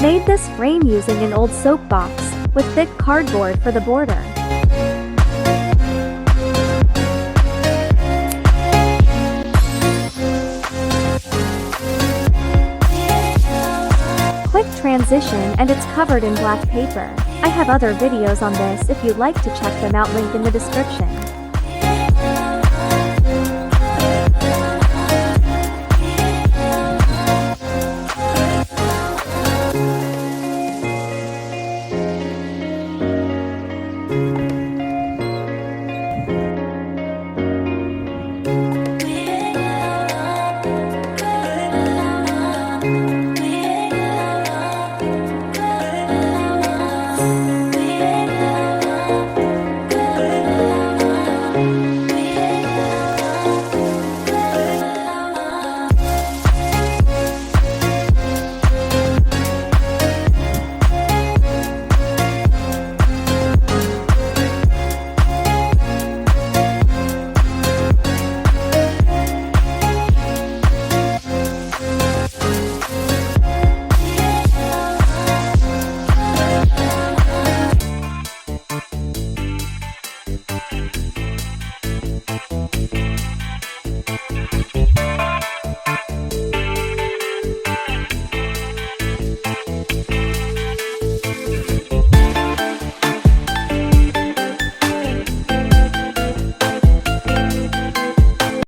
Made this frame using an old soap box, with thick cardboard for the border. Quick transition, and it's covered in black paper. I have other videos on this if you'd like to check them out, link in the description.